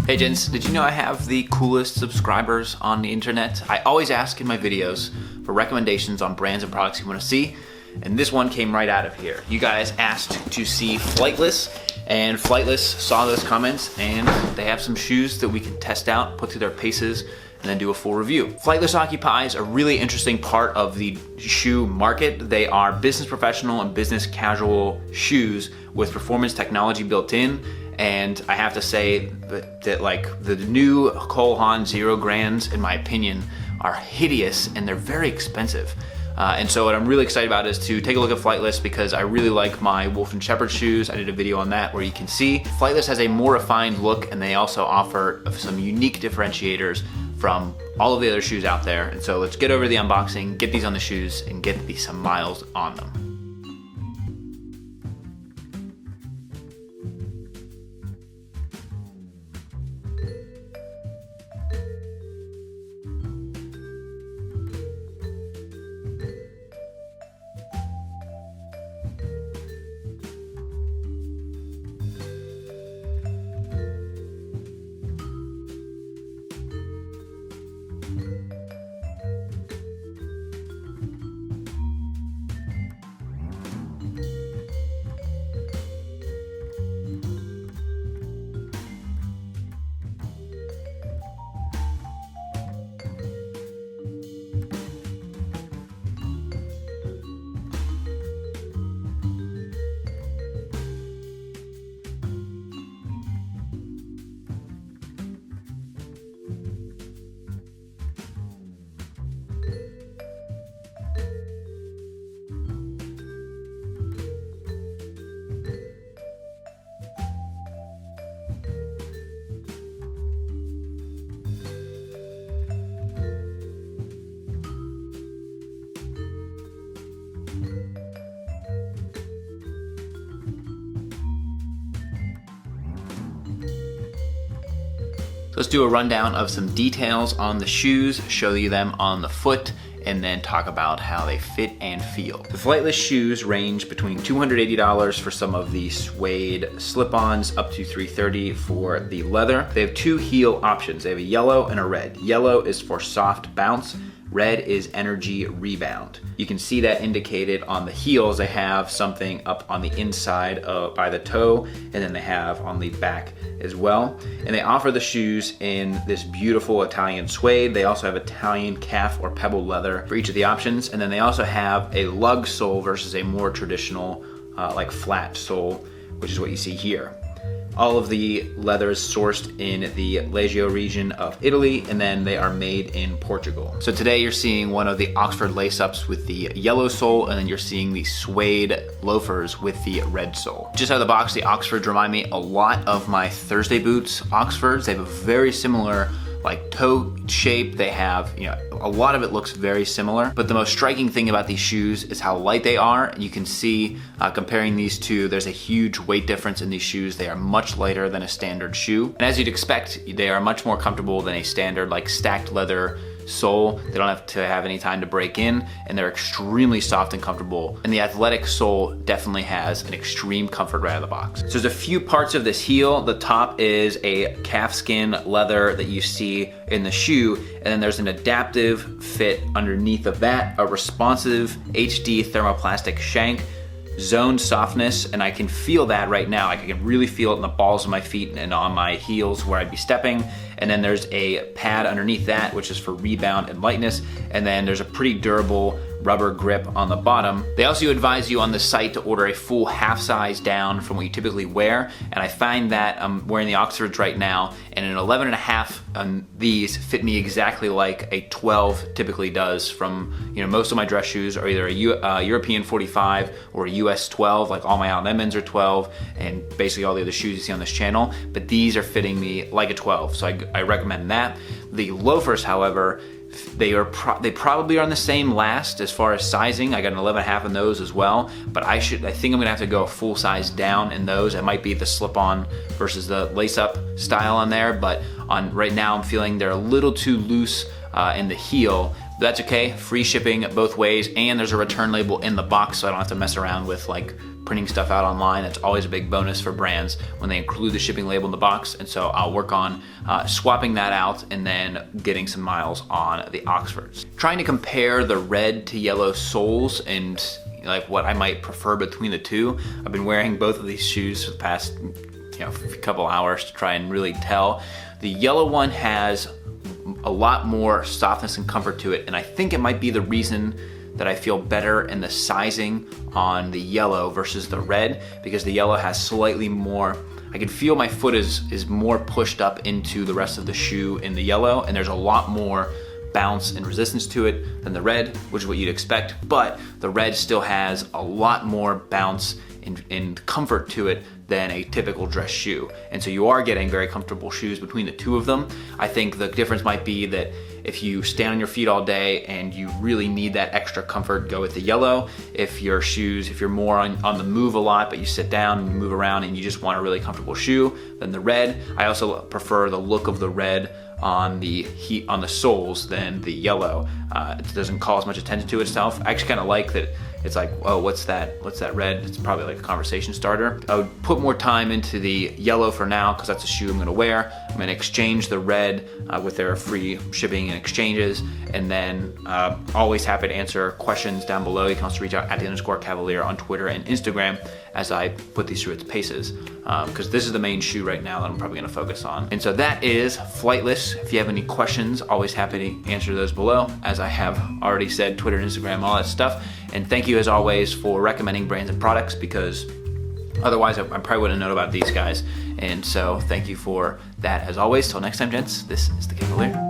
Hey gents, did you know I have the coolest subscribers on the internet? I always ask in my videos for recommendations on brands and products you want to see, and this one came right out of here. You guys asked to see Fliteless, and Fliteless saw those comments, and they have some shoes that we can test out, put through their paces, and then do a full review. Fliteless occupies a really interesting part of the shoe market. They are business professional and business casual shoes with performance technology built in. And I have to say that like the new Cole Haan 0 Grands, in my opinion, are hideous and they're very expensive. And so what I'm really excited about is to take a look at Fliteless because I really like my Wolf and Shepherd shoes. I did a video on that where you can see Fliteless has a more refined look, and they also offer some unique differentiators from all of the other shoes out there. And so let's get over the unboxing, get these on the shoes, and get some miles on them. So let's do a rundown of some details on the shoes, show you them on the foot, and then talk about how they fit and feel. The Fliteless shoes range between $280 for some of the suede slip-ons up to $330 for the leather. They have two heel options. They have a yellow and a red. Yellow is for soft bounce. Red is energy rebound. You can see that indicated on the heels. They have something up on the inside by the toe, and then they have on the back as well. And they offer the shoes in this beautiful Italian suede. They also have Italian calf or pebble leather for each of the options. And then they also have a lug sole versus a more traditional like flat sole, which is what you see here. All of the leather is sourced in the Lazio region of Italy, and then they are made in Portugal. So today you're seeing one of the Oxford lace-ups with the yellow sole, and then you're seeing the suede loafers with the red sole. Just out of the box, the Oxfords remind me a lot of my Thursday boots Oxfords. They have a very similar like toe shape. They have, you know, a lot of it looks very similar, but the most striking thing about these shoes is how light they are. And you can see comparing these two, there's a huge weight difference in these shoes. They are much lighter than a standard shoe. And as you'd expect, they are much more comfortable than a standard like stacked leather sole. They don't have to have any time to break in, and they're extremely soft and comfortable. And the athletic sole definitely has an extreme comfort right out of the box. So there's a few parts of this heel. The top is a calfskin leather that you see in the shoe, and then there's an adaptive fit underneath of that, a responsive HD thermoplastic shank, zoned softness, and I can feel that right now. I can really feel it in the balls of my feet and on my heels where I'd be stepping. And then there's a pad underneath that, which is for rebound and lightness. And then there's a pretty durable rubber grip on the bottom. They also advise you on the site to order a full half size down from what you typically wear. And I find that I'm wearing the Oxfords right now, and an 11.5 these fit me exactly like a 12 typically does. From, you know, most of my dress shoes are either a European 45 or a US 12, like all my Allen Edmonds are 12, and basically all the other shoes you see on this channel, but these are fitting me like a 12, so I recommend that. The loafers, however, they probably are on the same last as far as sizing. I got an 11.5 in those as well, but I think I'm gonna have to go a full size down in those. It might be the slip-on versus the lace-up style on there, but right now I'm feeling they're a little too loose in the heel. That's okay, free shipping both ways, and there's a return label in the box, so I don't have to mess around with like printing stuff out online. That's always a big bonus for brands when they include the shipping label in the box, and so I'll work on swapping that out and then getting some miles on the Oxfords. Trying to compare the red to yellow soles and like what I might prefer between the two. I've been wearing both of these shoes for the past couple hours to try and really tell. The yellow one has a lot more softness and comfort to it, and I think it might be the reason that I feel better in the sizing on the yellow versus the red, because the yellow has slightly more, I can feel my foot is more pushed up into the rest of the shoe in the yellow, and there's a lot more bounce and resistance to it than the red, which is what you'd expect, but the red still has a lot more bounce and comfort to it than a typical dress shoe. And so you are getting very comfortable shoes between the two of them. I think the difference might be that if you stand on your feet all day and you really need that extra comfort, go with the yellow. If your shoes, if you're more on the move a lot, but you sit down and you move around and you just want a really comfortable shoe, then the red. I also prefer the look of the red on the soles than the yellow. It doesn't call as much attention to itself. I actually kind of like that. It's like, oh, what's that red? It's probably like a conversation starter. I would put more time into the yellow for now because that's a shoe I'm gonna wear. I'm gonna exchange the red with their free shipping and exchanges, and then always happy to answer questions down below. You can also reach out at @_Kavalier on Twitter and Instagram as I put these through its paces, because this is the main shoe right now that I'm probably gonna focus on. And so that is Fliteless. If you have any questions, always happy to answer those below. As I have already said, Twitter, Instagram, all that stuff. And thank you as always for recommending brands and products, because otherwise I probably wouldn't have known about these guys. And so thank you for that as always. Till next time, gents, this is the Kavalier.